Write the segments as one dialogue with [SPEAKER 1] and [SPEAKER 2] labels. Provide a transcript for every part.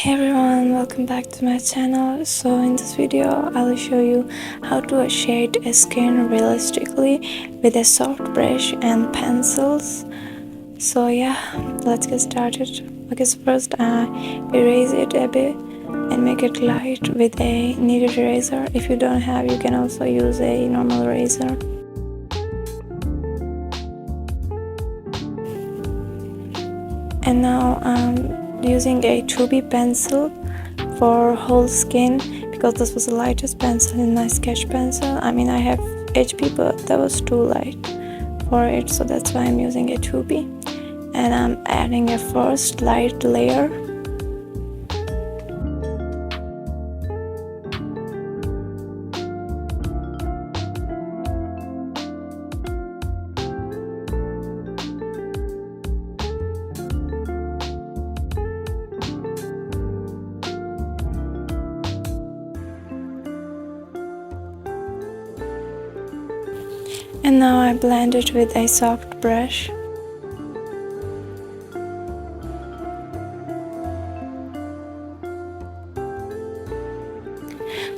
[SPEAKER 1] Hey everyone, welcome back to my channel. So in this video I will show you how to shade a skin realistically with a soft brush and pencils. So yeah, let's get started. Okay, so first I erase it a bit and make it light with a kneaded eraser. If you don't have, you can also use a normal eraser. And now using a 2B pencil for whole skin, because this was the lightest pencil in my sketch pencil. I mean, I have HP, but that was too light for it, so that's why I'm using a 2B. And I'm adding a first light layer. And now I blend it with a soft brush.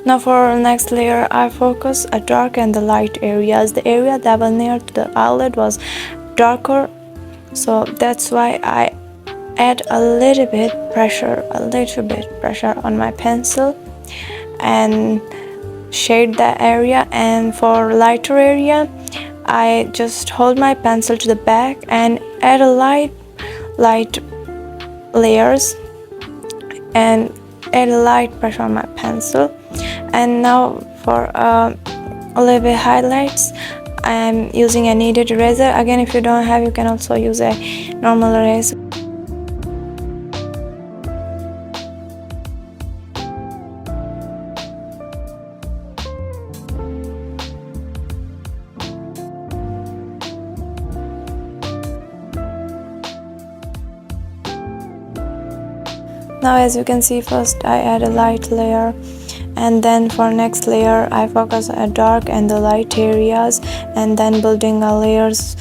[SPEAKER 1] Now for next layer, I focus a dark and the light areas. The area that was near to the eyelid was darker, so that's why I add a little bit pressure on my pencil and shade that area. And for lighter area, I just hold my pencil to the back and add a light layers and add a light pressure on my pencil. And now for a little bit highlights, I'm using a kneaded eraser. Again, if you don't have, you can also use a normal eraser. Now as you can see, first I add a light layer, and then for next layer I focus on dark and the light areas, and then building the layers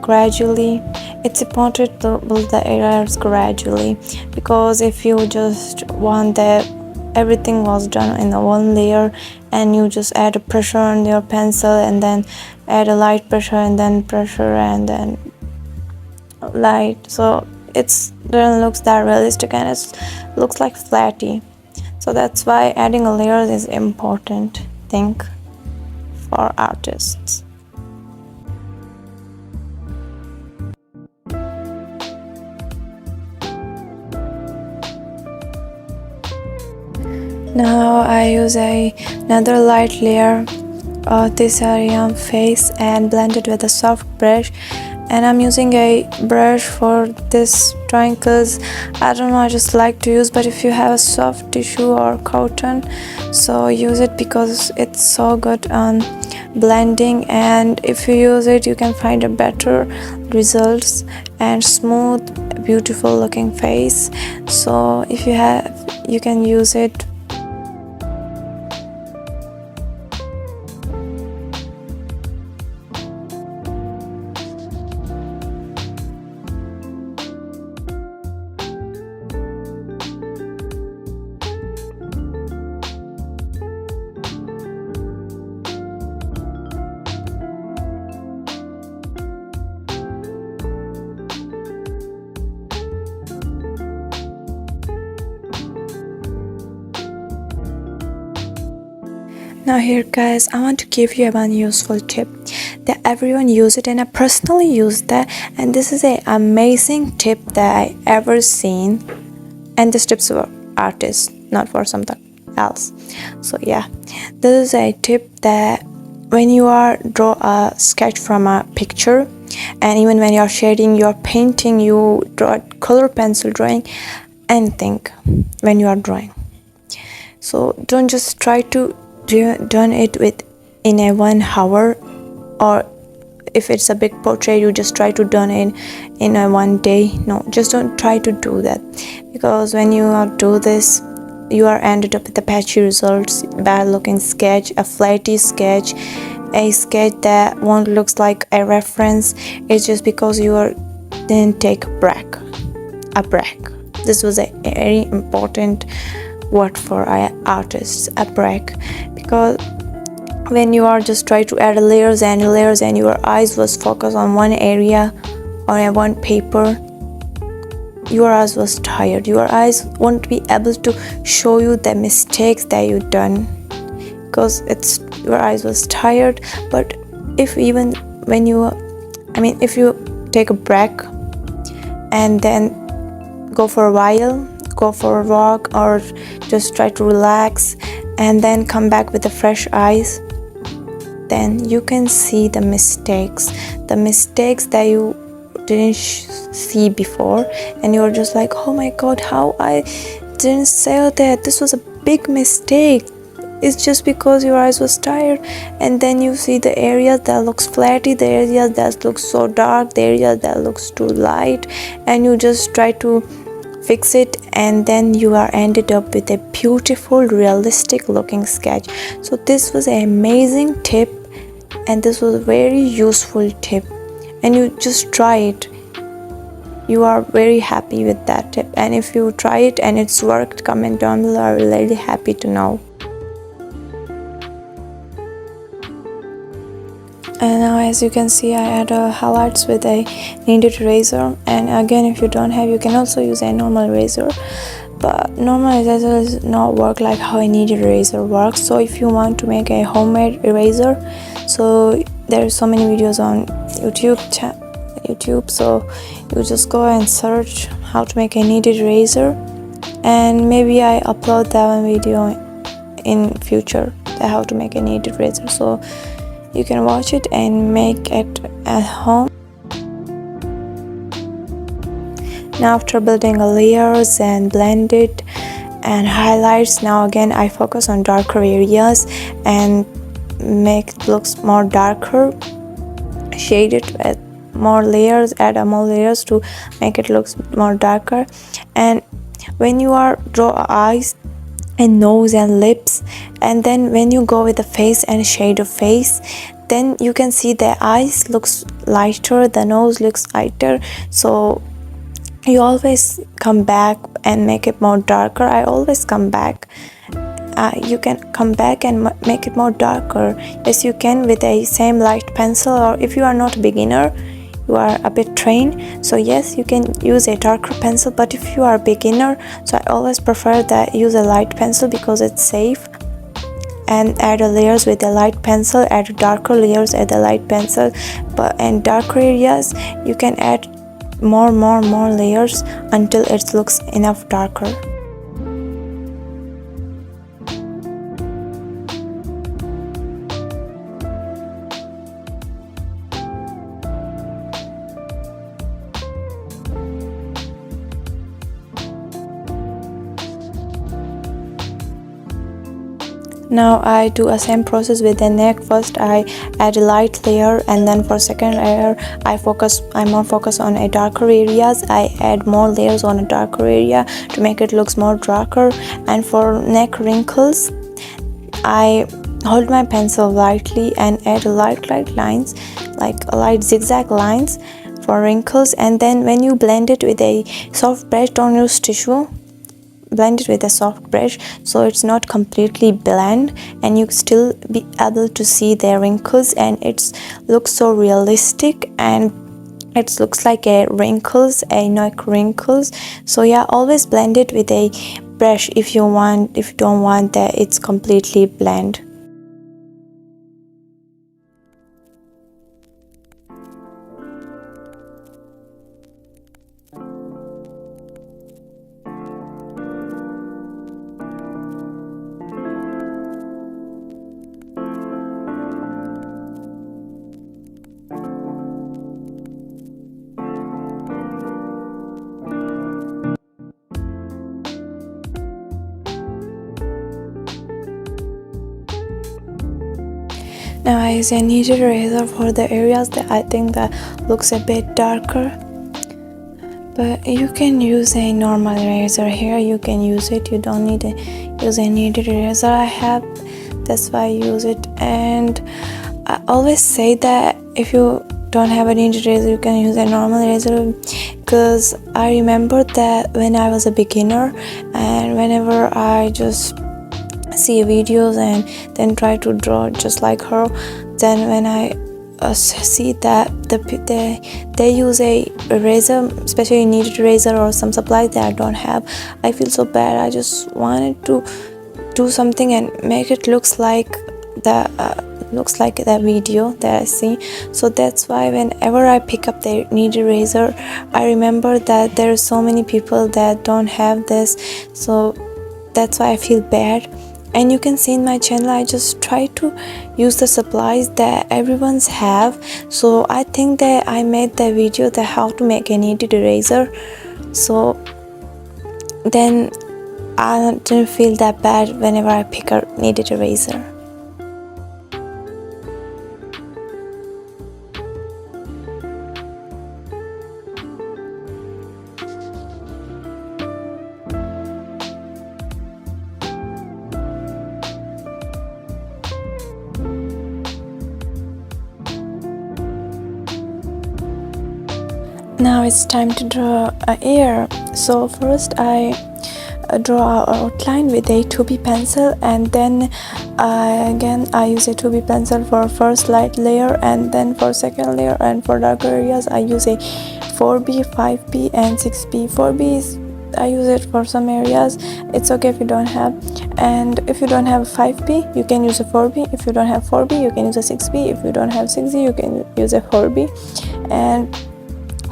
[SPEAKER 1] gradually. It's important to build the layers gradually, because if you just want that everything was done in the one layer and you just add a pressure on your pencil and then add a light pressure and then pressure and then light, so it doesn't look that realistic and it looks like flatty. So that's why adding a layer is important thing for artists. Now I use another light layer of this area face and blend it with a soft brush. And I'm using a brush for this drawing because I don't know, I just like to use, but if you have a soft tissue or cotton, so use it because it's so good on blending, and if you use it you can find a better results and smooth beautiful looking face. So if you have, you can use it. Now here guys, I want to give you one useful tip that everyone use it, and I personally use that, and this is an amazing tip that I ever seen, and this tips for artists, not for something else. So yeah, this is a tip that when you are draw a sketch from a picture, and even when you're shading, you're painting, you draw color pencil drawing, anything when you are drawing. So don't just try to done it in a 1 hour, or if it's a big portrait you just try to done it in a 1 day. No, just don't try to do that, because when you do this you are ended up with the patchy results, bad looking sketch, a flatty sketch, a sketch that won't looks like a reference. It's just because you didn't take a break. this was a very important word for artists, a break, because when you are just trying to add layers and layers and your eyes was focused on one area or on one paper, your eyes was tired. Your eyes won't be able to show you the mistakes that you done because your eyes was tired. But if even when if you take a break and then go for a while, go for a walk, or just try to relax and then come back with the fresh eyes, then you can see the mistakes that you didn't see before, and you're just like, oh my god, how I didn't say that, this was a big mistake. It's just because your eyes was tired. And then you see the areas that looks flatty, the areas that looks so dark, the areas that looks too light, and you just try to fix it, and then you are ended up with a beautiful realistic looking sketch. So this was an amazing tip, and this was a very useful tip, and you just try it. You are very happy with that tip, and if you try it and it's worked, comment down below. I'm really happy to know. And now as you can see, I add highlights with a kneaded eraser, and again, if you don't have, you can also use a normal eraser, but normal eraser does not work like how a kneaded eraser works. So if you want to make a homemade eraser, so there are so many videos on YouTube, so you just go and search how to make a kneaded eraser, and maybe I upload that one video in future, how to make a kneaded eraser, so you can watch it and make it at home. Now after building layers and blended and highlights, now again I focus on darker areas and make it looks more darker, shade it with more layers, add more layers to make it look more darker. And when you are draw eyes and nose and lips, and then when you go with the face and shade of face, then you can see the eyes looks lighter, the nose looks lighter, so you always come back and make it more darker. I always come back. You can come back and make it more darker. Yes, you can with a same light pencil, or if you are not a beginner, you are a bit trained, so yes, you can use a darker pencil. But if you are a beginner, so I always prefer that use a light pencil because it's safe, and add layers with a light pencil, add darker layers with a light pencil. But in darker areas you can add more layers until it looks enough darker. Now I do a same process with the neck. First I add a light layer, and then for second layer I'm more focused on a darker areas. I add more layers on a darker area to make it looks more darker. And for neck wrinkles, I hold my pencil lightly and add light lines, like light zigzag lines for wrinkles. And then when you blend it with a soft brush, don't use tissue, blend it with a soft brush so it's not completely blend, and you still be able to see the wrinkles, and it looks so realistic, and it looks like a neck wrinkles. So yeah, always blend it with a brush if you don't want that it's completely blend. Now I use a kneaded eraser for the areas that I think that looks a bit darker, but you can use a normal eraser here. You can use it, you don't need to use a kneaded eraser. I have, that's why I use it. And I always say that if you don't have a kneaded eraser, you can use a normal eraser, because I remember that when I was a beginner, and whenever I just see videos and then try to draw just like her, then when I see that they use a eraser, especially kneaded eraser or some supplies that I don't have, I feel so bad. I just wanted to do something and make it looks like that video that I see. So that's why whenever I pick up the kneaded eraser, I remember that there are so many people that don't have this, so that's why I feel bad. And you can see in my channel, I just try to use the supplies that everyone's have. So I think that I made the video that how to make a kneaded eraser, so then I didn't feel that bad whenever I pick a kneaded eraser. Now it's time to draw an ear. So first I draw an outline with a 2B pencil, and then again I use a 2B pencil for first light layer, and then for second layer, and for darker areas I use a 4B, 5B and 6B. 4B is I use it for some areas. It's okay if you don't have, and if you don't have 5B you can use a 4B. If you don't have 4B you can use a 6B. If you don't have 6B you can use a 4B.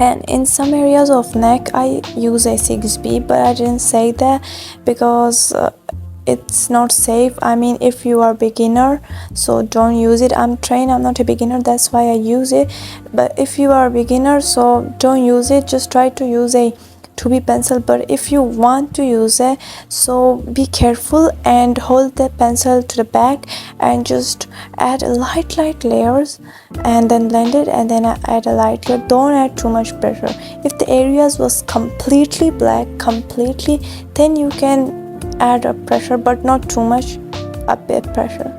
[SPEAKER 1] And in some areas of neck I use a 6B, but I didn't say that because it's not safe. I mean, if you are beginner, so don't use it. I'm trained, I'm not a beginner, that's why I use it. But if you are a beginner, so don't use it. Just try to use a 2B pencil. But if you want to use it, so be careful and hold the pencil to the back and just add light layers and then blend it, and then add a light layer. Don't add too much pressure. If the areas was completely black, then you can add a pressure, but not too much, a bit pressure.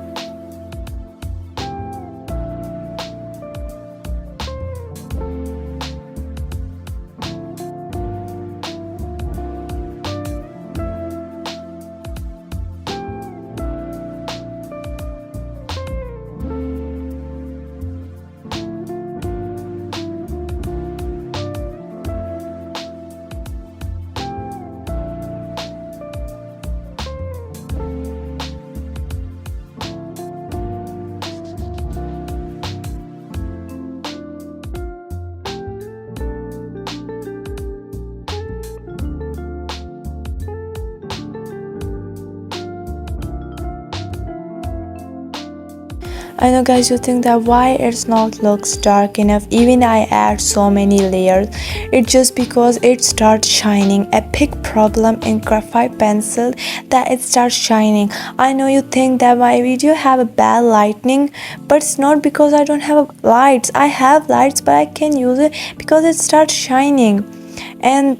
[SPEAKER 1] I know guys, you think that why it's not looks dark enough even I add so many layers. It's just because it starts shining. A big problem in graphite pencil that it starts shining. I know you think that my video have a bad lighting, but it's not because I don't have lights. I have lights, but I can use it because it starts shining. And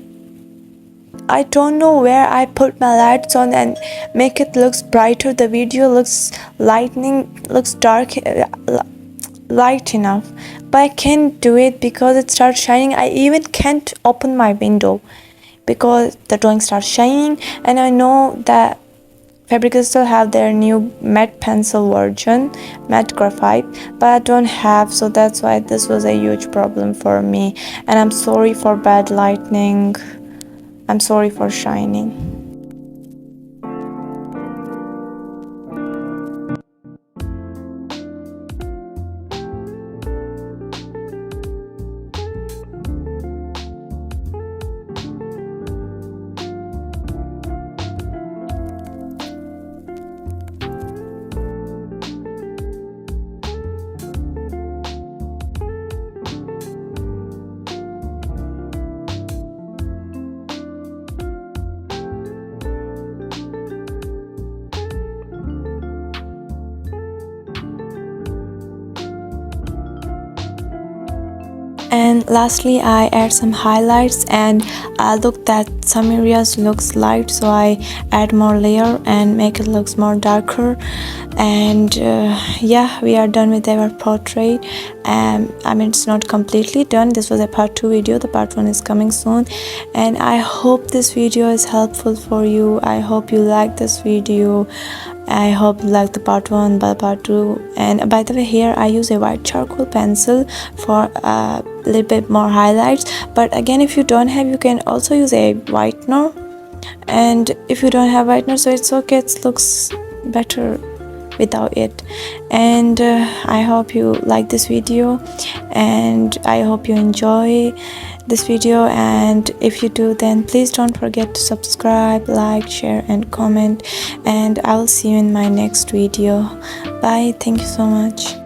[SPEAKER 1] I don't know where I put my lights on and make it looks brighter. The video looks dark, light enough, but I can't do it because it starts shining. I even can't open my window because the drawing starts shining. And I know that Faber-Castell have their new matte pencil version, matte graphite, but I don't have, so that's why this was a huge problem for me. And I'm sorry for bad lighting. I'm sorry for shining. And lastly, I add some highlights, and I look that some areas looks light, so I add more layer and make it looks more darker. And yeah, we are done with our portrait. I mean, it's not completely done. This was a part 2 video. The part 1 is coming soon, and I hope this video is helpful for you. I hope you like this video. I hope you like the part 1 by part 2. And by the way, here I use a white charcoal pencil for a little bit more highlights, but again, if you don't have, you can also use a whitener. And if you don't have whitener, so it's okay, it looks better without it. And I hope you like this video, and I hope you enjoy this video. And if you do, then please don't forget to subscribe, like, share and comment, and I will see you in my next video. Bye. Thank you so much.